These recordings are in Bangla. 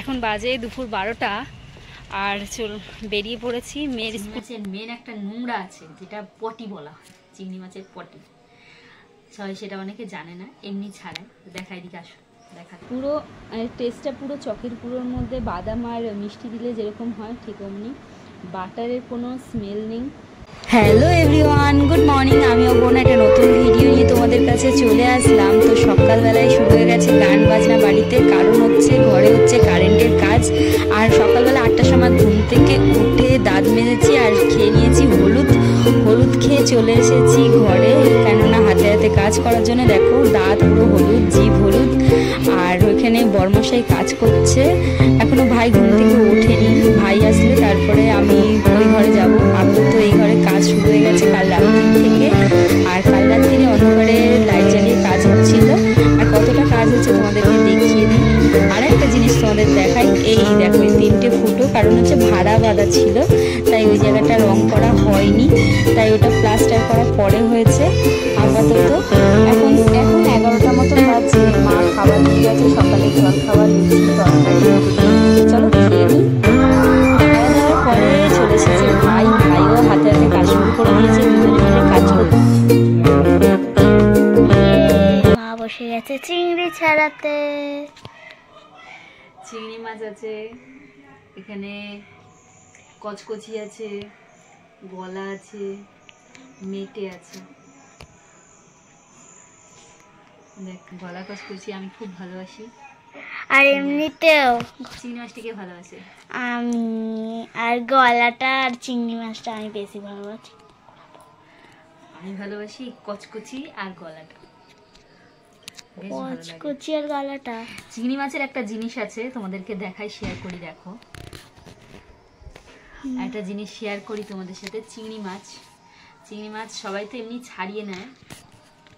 এখন বাজে দুপুর 12টা আর বেরিয়ে পড়েছি মেয়ের স্কুলের মেন একটা নোংরা আছে যেটা পটি বলা হয়, চিংড়ি মাছের পটি। সবাই সেটা অনেকে জানে না, এমনি ছাড়ায়। দেখাই দিকে আসো, দেখা পুরো টেস্টটা পুরো চকের পুরোর মধ্যে বাদাম আর মিষ্টি দিলে যেরকম হয় ঠিক অমনি, বাটারের কোনো স্মেল নেই। Hello everyone, good morning. আমি ওপর একটা নতুন ভিডিও নিয়ে তোমাদের কাছে চলে আসলাম। তো সকালবেলায় শুরু হয়ে গেছে গান বাজনা বাড়িতে, কারণ হচ্ছে ঘরে হচ্ছে কারেন্টের কাজ। আর সকালবেলা 8টার সময় ঘুম থেকে উঠে দাঁত মেজেছি আর খেয়ে নিয়েছি হলুদ খেয়ে চলে এসেছি ঘরে, কেননা হাতে হাতে কাজ করার জন্য। দেখো দাঁত পুরো হলুদ, জিভ হলুদ। আর ওইখানে বর্মশাই কাজ করছে, এখনো ভাই ঘুম থেকে ওঠেনি। ভাই আসলে তারপরে আমি ওই ঘরে যাব। আমি তো এই ঘরে কাজ শুরু হয়ে গেছে কাল রাত্রি থেকে। আর কাল রাত্রিরে অন্ধকারে লাইট জ্বালিয়ে কাজ হচ্ছিল। আর কতটা কাজ হচ্ছে তোমাদেরকে দেখিয়ে দিই। আর একটা জিনিস তোমাদের দেখাই, এই দেখো এই 3টে ফুটো, কারণ হচ্ছে ভাড়া বাঁধা ছিল, তাই ওই জায়গাটা রং করা হয়নি, তাই ওটা প্লাস্টার করা পরে হয়েছে। আপাতত এখন 11টা মতন বাজছে। মা খাবার দিয়ে গেছে, সকালে জল খাবার, লুচি তরকারি। চলো খেয়ে নিই। খাওয়া দাওয়ার পরে চলে এসেছে ভাইও হাতে হাতে কাজ শুরু করে দিয়েছে, দুজনে মিলে কাজ করছে। মা বসে গেছে চিংড়ি ছাড়াতে। চিংড়ি মাছ আছে এখানে, কচকচি আছে, গলা আছে, মেটে আছে। দেখ গলা কচকচি আমি খুব ভালোবাসি। আর এমনিতেও চিংড়ি মাছটিকে ভালোবাসে আমি, আর গলাটা আর চিংড়ি মাছটা আমি বেশি ভালোবাসি। আমি ভালোবাসি কচকচি আর গলাটা, কচকচি আর গলাটা। চিংড়ি মাছের একটা জিনিস আছে তোমাদেরকে দেখাই, শেয়ার করি। দেখো একটা জিনিস শেয়ার করি তোমাদের সাথে। চিংড়ি মাছ সবাই তো এমনি ছাড়িয়ে নেয়।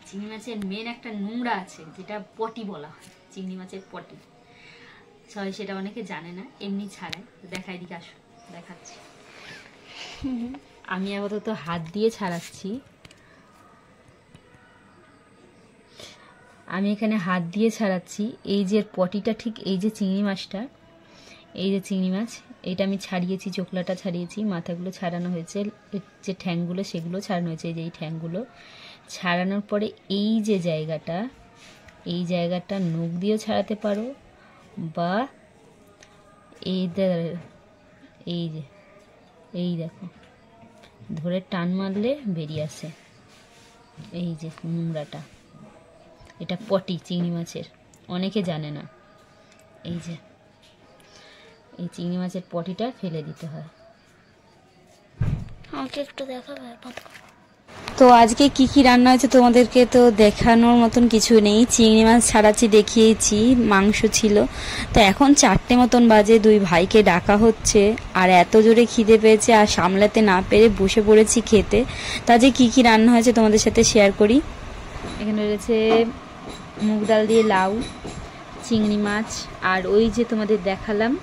চিংড়ি মাছের মেন একটা নোংরা আছে যেটা পটি বলা হয়, চিংড়ি মাছের পটি। সবাই সেটা অনেকে জানে না, এমনি ছাড়ায়। দেখাই দিকে আসো, দেখাচ্ছি। আমি আপাতত হাত দিয়ে ছাড়াচ্ছি। আমি এখানে হাত দিয়ে ছাড়াচ্ছি। এই যে পটিটা, ঠিক এই যে চিংড়ি মাছটা, এই যে চিংড়ি মাছ, এটা আমি ছাড়িয়েছি, চোখলাটা ছাড়িয়েছি, মাথাগুলো ছাড়ানো হয়েছে, যে ঠ্যাংগুলো সেগুলো ছাড়ানো হয়েছে। এই যে এই ঠ্যাংগুলো ছাড়ানোর পরে এই যে জায়গাটা, এই জায়গাটা নখ দিয়েও ছাড়াতে পারো, বা এই যে এই দেখো ধরে টান মারলে বেরিয়ে আসে এই যে নোংরাটা। এটা পটি চিংড়ি মাছের, অনেকে জানে না। এই যে এই চিংড়ি মাছের পটিটা ফেলে দিতে হয়। আমাকে একটু দেখাবে? তো আজকে কি কি রান্না হয়েছে তোমাদেরকে তো দেখানোর মতন কিছু নেই। চিংড়ি মাছ ছাড়াচ্ছি, দেখিয়েছি, মাংস ছিল। তো এখন 4টে মতন বাজে, দুই ভাইকে ডাকা হচ্ছে। আর এত জোরে খিদে পেয়েছে আর সামলাতে না পেরে বসে পড়েছি খেতে। তা যে কি কি রান্না হয়েছে তোমাদের সাথে শেয়ার করি। এখানে রয়েছে মুগ ডাল দিয়ে লাউ, চিংড়ি মাছ, আর ওই যে তোমাদের দেখালাম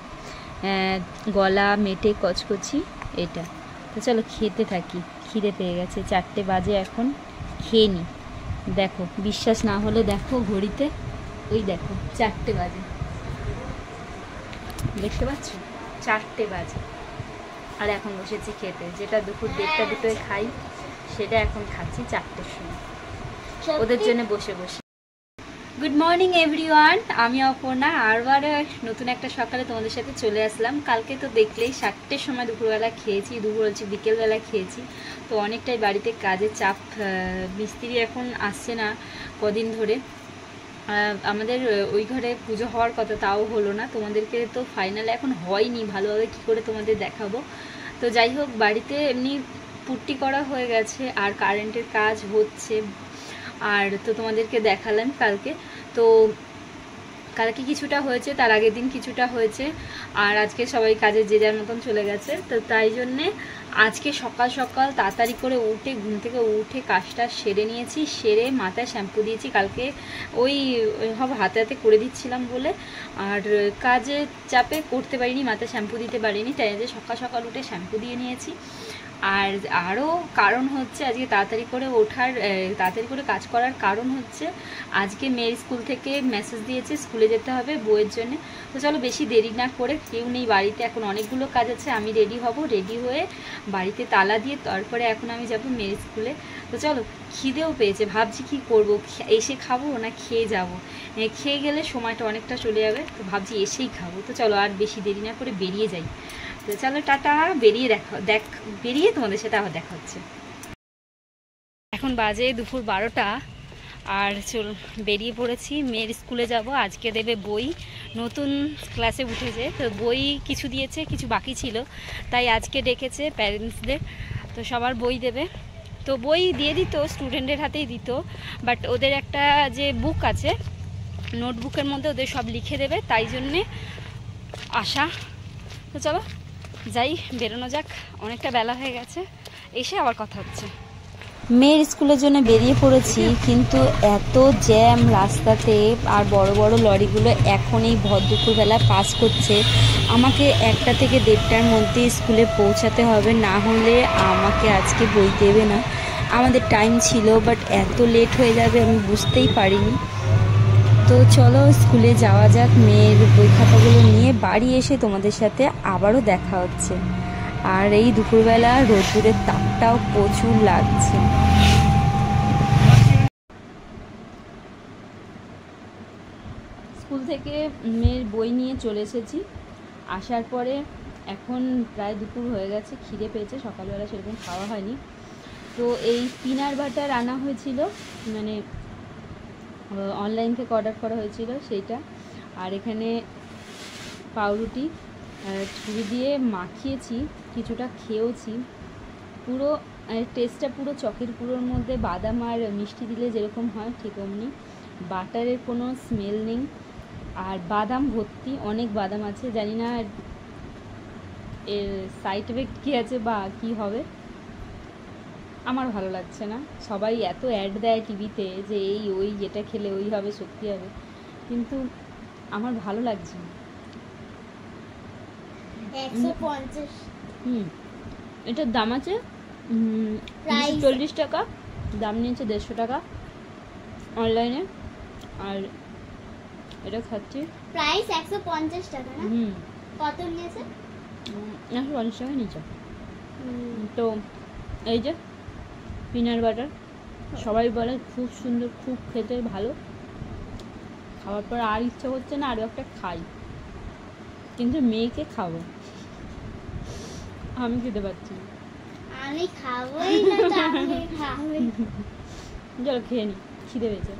গলা, মেটে, কচকচি, এটা। তো চলো খেতে থাকি, খিদে পেয়ে গেছে। 4টে বাজে, এখন খেয়ে নি। দেখো বিশ্বাস না হলে দেখো ঘড়িতে, ওই দেখো 4টে বাজে, দেখতে পাচ্ছ? 4টে বাজে আর এখন বসেছি খেতে। যেটা দুপুর 1:30 2টোয় খাই, সেটা এখন খাচ্ছি 4টের সময় ওদের জন্য বসে বসে। গুড মর্নিং এভরিওয়ান, আমি অপর্ণা। আরবারও নতুন একটা সকালে তোমাদের সাথে চলে আসলাম। কালকে তো দেখলেই 7টের সময় দুপুরবেলা খেয়েছি, দুপুর হচ্ছে বিকেলবেলা খেয়েছি। তো অনেকটাই বাড়িতে কাজের চাপ, মিস্ত্রি এখন আসছে না কদিন ধরে। আমাদের ওই ঘরে পুজো হওয়ার কথা, তাও হলো না। তোমাদেরকে তো ফাইনাল এখন হয়নি, ভালোভাবে কী করে তোমাদের দেখাবো। তো যাই হোক, বাড়িতে এমনি পুট্টি করা হয়ে গেছে আর কারেন্টের কাজ হচ্ছে। আর তো তোমাদেরকে দেখালাম কালকে, তো কালকে কিছুটা হয়েছে, তার আগের দিন কিছুটা হয়েছে। আর আজকে সবাই কাজে যে যার মতন চলে গেছে। তো তাই জন্যে আজকে সকাল সকাল তাড়াতাড়ি করে উঠে, ঘুম থেকে উঠে কাজটা সেরে নিয়েছি। সেরে মাথায় শ্যাম্পু দিয়েছি। কালকে ওই হাতে হাতে করে দিচ্ছিলাম বলে, আর কাজের চাপে করতে পারিনি, মাথায় শ্যাম্পু দিতে পারিনি, তাই যে সকাল সকাল উঠে শ্যাম্পু দিয়ে নিয়েছি। আর আরও কারণ হচ্ছে আজকে তাড়াতাড়ি করে ওঠার, তাড়াতাড়ি করে কাজ করার কারণ হচ্ছে আজকে মেয়ের স্কুল থেকে মেসেজ দিয়েছে স্কুলে যেতে হবে বইয়ের জন্য। তো চলো বেশি দেরি না করে, কেউ নেই বাড়িতে, এখন অনেকগুলো কাজ আছে, আমি রেডি হব, রেডি হয়ে বাড়িতে তালা দিয়ে তারপরে এখন আমি যাব মেয়ের স্কুলে। তো চলো, খিদেও পেয়েছে, ভাবছি কি করব, এসে খাবো না খেয়ে যাব। খেয়ে গেলে সময়টা অনেকটা চলে যাবে, তো ভাবছি এসেই খাবো। তো চলো আর বেশি দেরি না করে বেরিয়ে যাই। তো চলো টাটা, বেরিয়ে বেরিয়ে তোমাদের সাথে আবার দেখা হচ্ছে। এখন বাজে দুপুর 12টা, আর বেরিয়ে পড়েছি, মেয়ের স্কুলে যাব। আজকে দেবে বই, নতুন ক্লাসে উঠেছে, তো বই কিছু দিয়েছে, কিছু বাকি ছিল, তাই আজকে ডেকেছে প্যারেন্টসদের, তো সবার বই দেবে। তো বই দিয়ে দিত, স্টুডেন্টের হাতেই দিত, বাট ওদের একটা যে বুক আছে, নোটবুকের মধ্যে ওদের সব লিখে দেবে, তাই জন্যে আসা। তো চলো যাই, বেরোনো যাক, অনেকটা বেলা হয়ে গেছে, এসে আবার কথা হচ্ছে। মেয়ের স্কুলের জন্য বেরিয়ে পড়েছি, কিন্তু এত জ্যাম রাস্তাতে, আর বড় বড় লরিগুলো এখন এই ভর দুপুরবেলা পাস করছে। আমাকে 1টা থেকে 1:30টার মধ্যে স্কুলে পৌঁছাতে হবে, না হলে আমাকে আজকে বই দেবে না। আমাদের টাইম ছিল, বাট এত লেট হয়ে যাবে আমি বুঝতেই পারিনি। তো চলো স্কুলে যাওয়া যাক, মেয়ের বই খাতাগুলো নিয়ে বাড়ি এসে তোমাদের সাথে আবারও দেখা হচ্ছে। আর এই দুপুরবেলা রোদ্দুরের তাপটাও প্রচুর লাগছে। স্কুল থেকে মেয়ের বই নিয়ে চলে এসেছি, আসার পরে এখন প্রায় দুপুর হয়ে গেছে, খিদে পেয়েছে, সকালবেলা সেরকম খাওয়া হয়নি। তো এই পিনাট বাটার আনা হয়েছিল, মানে অনলাইন থেকে অর্ডার করা হয়েছিল সেইটা, আর এখানে পাউরুটি ছুরি দিয়ে মাখিয়েছি, কিছুটা খেয়েওছি। পুরো টেস্টটা পুরো চকের পুরোর মধ্যে বাদাম আর মিষ্টি দিলে যেরকম হয় ঠিক অমনি, বাটারের কোনো স্মেল নেই, আর বাদাম ভর্তি, অনেক বাদাম আছে, জানি না এর সাইড এফেক্ট কী আছে বা কী হবে, আমার ভালো লাগছে না। সবাই এত অ্যাড দেয় টিভিতে যে এই ওই যেটা খেলে ওই হবে, সত্যি হবে, কিন্তু আমার ভালো লাগছে না। 150। এটার দাম আছে 40 টাকা, দাম নিয়েছে 150 টাকা অনলাইনে, আর এটা খাচ্ছি প্রাইস 150 টাকা না? কত নিয়েছে? 150 টাকা নিচে। তো এই যে পিনাট বাটার, সবাই বলে খুব সুন্দর, খুব খেতে ভালো, খাওয়ার পর আর ইচ্ছা করছে না আরও একটা খাই, কিন্তু মেয়েকে খাবো, আমি খেতে পারছি না। আমি খাবোই না, তো আপনি খাবেন। চলো খেয়ে নি, খিদে পেয়েছে।